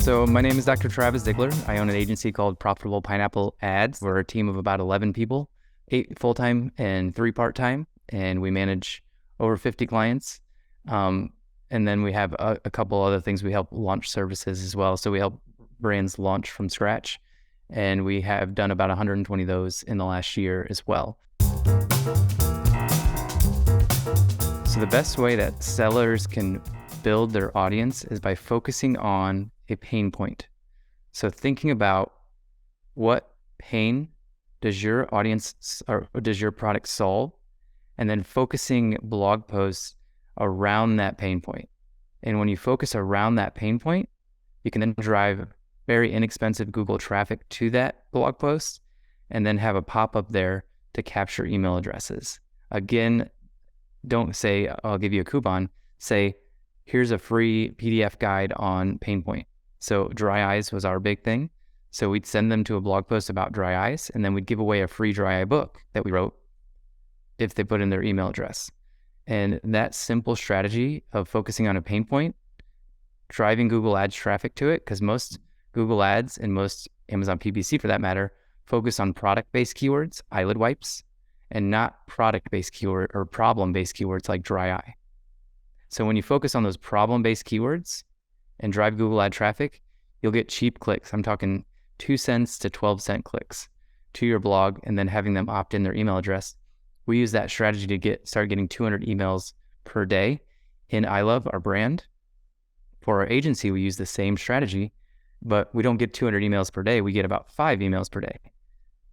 So my name is Dr. Travis Zigler. I own an agency called Profitable Pineapple Ads. We're a team of about 11 people, 8 full-time and 3 part-time, and we manage over 50 clients. And then we have a couple other things. We help launch services as well. So we help brands launch from scratch, and we have done about 120 of those in the last year as well. So the best way that sellers can build their audience is by focusing on a pain point. So thinking about what pain does your audience or does your product solve, and then focusing blog posts around that pain point. And when you focus around that pain point, you can then drive very inexpensive Google traffic to that blog post and then have a pop-up there to capture email addresses. Again, don't say, I'll give you a coupon. Say, here's a free PDF guide on pain point. So dry eyes was our big thing. So we'd send them to a blog post about dry eyes, and then we'd give away a free dry eye book that we wrote if they put in their email address. And that simple strategy of focusing on a pain point, driving Google Ads traffic to it, because most Google Ads and most Amazon PPC for that matter, focus on product-based keywords, eyelid wipes, and not product-based keyword or problem-based keywords like dry eye. So when you focus on those problem-based keywords and drive Google Ad traffic, you'll get cheap clicks. I'm talking 2 cents to 12-cent clicks to your blog, and then having them opt in their email address. We use that strategy to start getting 200 emails per day in I Love, our brand. For our agency, we use the same strategy, but we don't get 200 emails per day. We get about 5 emails per day.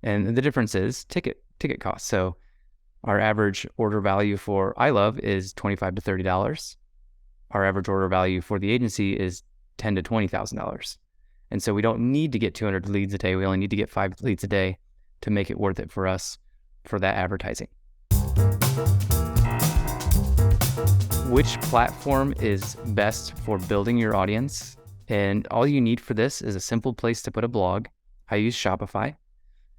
And the difference is ticket cost. So our average order value for I Love is $25 to $30. Our average order value for the agency is $10,000 to $20,000. And so we don't need to get 200 leads a day. We only need to get 5 leads a day to make it worth it for us for that advertising. Which platform is best for building your audience? And all you need for this is a simple place to put a blog. I use Shopify.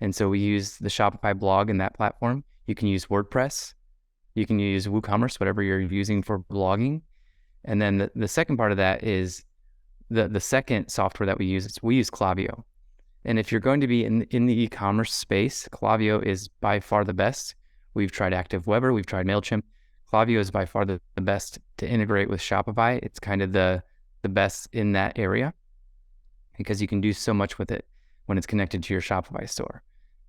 And so we use the Shopify blog in that platform. You can use WordPress. You can use WooCommerce, whatever you're using for blogging. And then the second part of that is the second software that we use Klaviyo. And if you're going to be in the e-commerce space, Klaviyo is by far the best. We've tried ActiveWeber, we've tried MailChimp. Klaviyo is by far the best to integrate with Shopify. It's kind of the best in that area because you can do so much with it when it's connected to your Shopify store.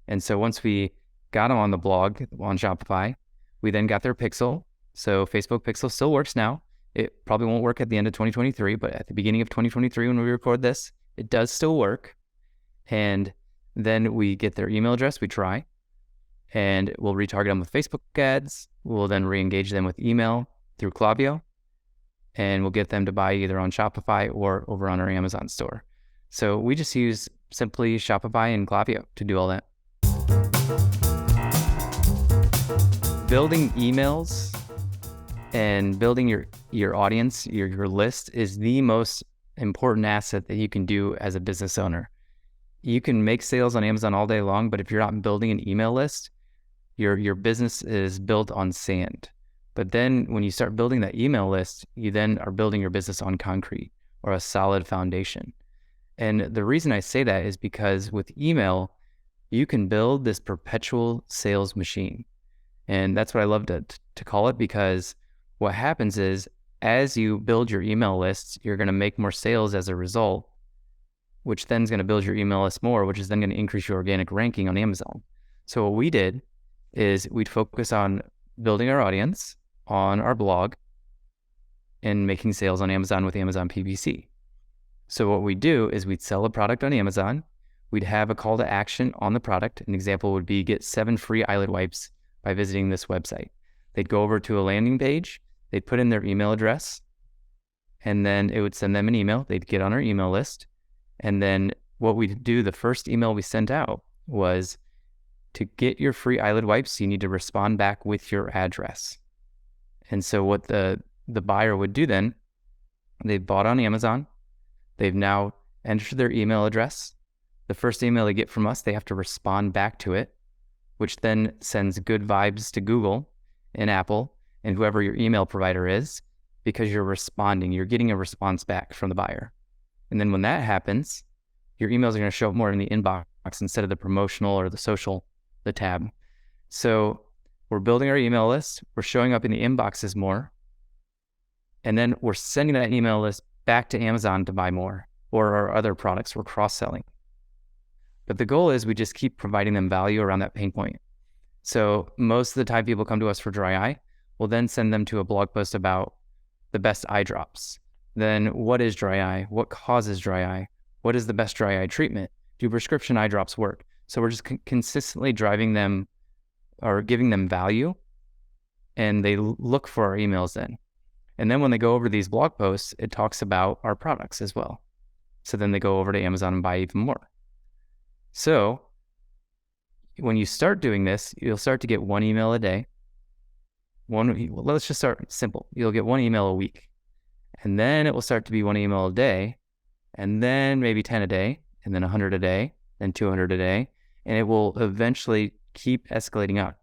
And so once we got them on the blog on Shopify, we then got their pixel. So Facebook pixel still works now. It probably won't work at the end of 2023, but at the beginning of 2023, when we record this, it does still work. And then we get their email address, we try, and we'll retarget them with Facebook ads. We'll then re-engage them with email through Klaviyo, and we'll get them to buy either on Shopify or over on our Amazon store. So we just use simply Shopify and Klaviyo to do all that. Building emails and building your audience, your list is the most important asset that you can do as a business owner. You can make sales on Amazon all day long, but if you're not building an email list, your business is built on sand. But then when you start building that email list, you then are building your business on concrete or a solid foundation. And the reason I say that is because with email, you can build this perpetual sales machine. And that's what I love to call it, because what happens is as you build your email lists, you're going to make more sales as a result, which then is going to build your email list more, which is then going to increase your organic ranking on Amazon. So what we did is we'd focus on building our audience on our blog and making sales on Amazon with Amazon PPC. So what we do is we'd sell a product on Amazon. We'd have a call to action on the product. An example would be get 7 free eyelid wipes by visiting this website. They'd go over to a landing page. They'd put in their email address, and then it would send them an email. They'd get on our email list. And then what we'd do, the first email we sent out was, to get your free eyelid wipes, you need to respond back with your address. And so what the buyer would do then, they bought on Amazon. They've now entered their email address. The first email they get from us, they have to respond back to it, which then sends good vibes to Google and Apple. and whoever your email provider is, because you're responding, you're getting a response back from the buyer. And then when that happens, your emails are going to show up more in the inbox instead of the promotional or the social, the tab. So we're building our email list, we're showing up in the inboxes more, and then we're sending that email list back to Amazon to buy more, or our other products we're cross-selling. But the goal is we just keep providing them value around that pain point. So most of the time people come to us for dry eye, we'll then send them to a blog post about the best eye drops. Then what is dry eye? What causes dry eye? What is the best dry eye treatment? Do prescription eye drops work? So we're just consistently driving them or giving them value, and they look for our emails then. And then when they go over these blog posts, it talks about our products as well. So then they go over to Amazon and buy even more. So when you start doing this, you'll start to get one email a day. Let's just start simple. You'll get one email a week. And then it will start to be one email a day, and then maybe 10 a day, and then 100 a day, then 200 a day. And it will eventually keep escalating out.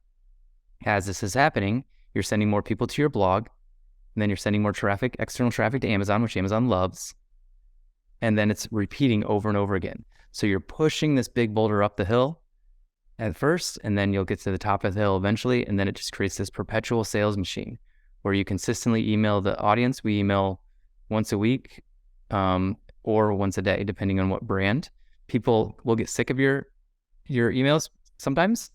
As this is happening, you're sending more people to your blog, and then you're sending more traffic, external traffic to Amazon, which Amazon loves. And then it's repeating over and over again. So you're pushing this big boulder up the hill at first, and then you'll get to the top of the hill eventually. And then it just creates this perpetual sales machine where you consistently email the audience. We email once a week or once a day, depending on what brand. People will get sick of your emails sometimes.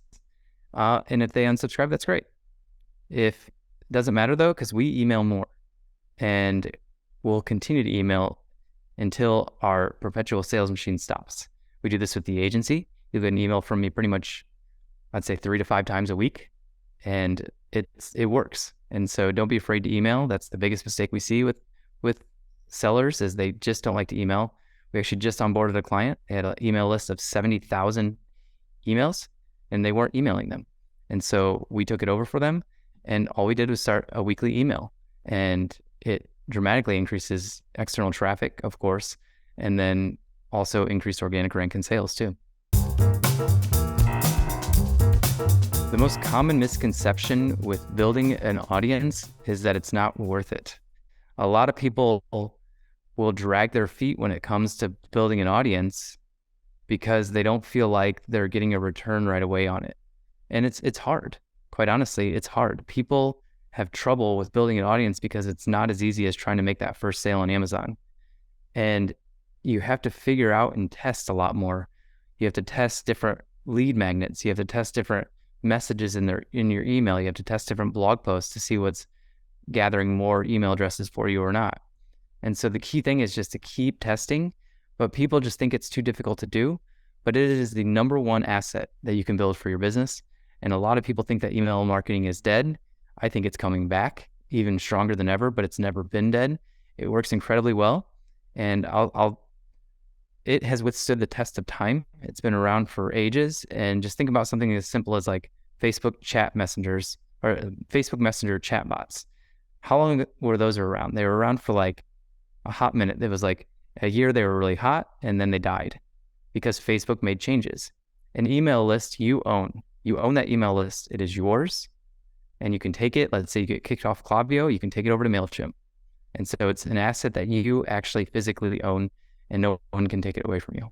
And if they unsubscribe, that's great. If it doesn't matter though, because we email more, and we'll continue to email until our perpetual sales machine stops. We do this with the agency. You'll get an email from me pretty much, I'd say 3 to 5 times a week, and it works. And so don't be afraid to email. That's the biggest mistake we see with sellers, is they just don't like to email. We actually just onboarded a client. They had an email list of 70,000 emails, and they weren't emailing them. And so we took it over for them, and all we did was start a weekly email, and it dramatically increases external traffic, of course, and then also increased organic rank and sales too. The most common misconception with building an audience is that it's not worth it. A lot of people will drag their feet when it comes to building an audience because they don't feel like they're getting a return right away on it. And it's hard. Quite honestly, it's hard. People have trouble with building an audience because it's not as easy as trying to make that first sale on Amazon. And you have to figure out and test a lot more. You have to test different lead magnets. You have to test different messages in your email. You have to test different blog posts to see what's gathering more email addresses for you or not. And so the key thing is just to keep testing, but people just think it's too difficult to do. But it is the number one asset that you can build for your business. And a lot of people think that email marketing is dead. I think it's coming back even stronger than ever, but it's never been dead. It works incredibly well. And it has withstood the test of time. It's been around for ages. And just think about something as simple as like Facebook chat messengers or Facebook Messenger chatbots. How long were those around? They were around for like a hot minute. It was like a year they were really hot, and then they died because Facebook made changes. An email list you own. You own that email list. It is yours, and you can take it. Let's say you get kicked off Klaviyo, you can take it over to MailChimp. And so it's an asset that you actually physically own, and no one can take it away from you.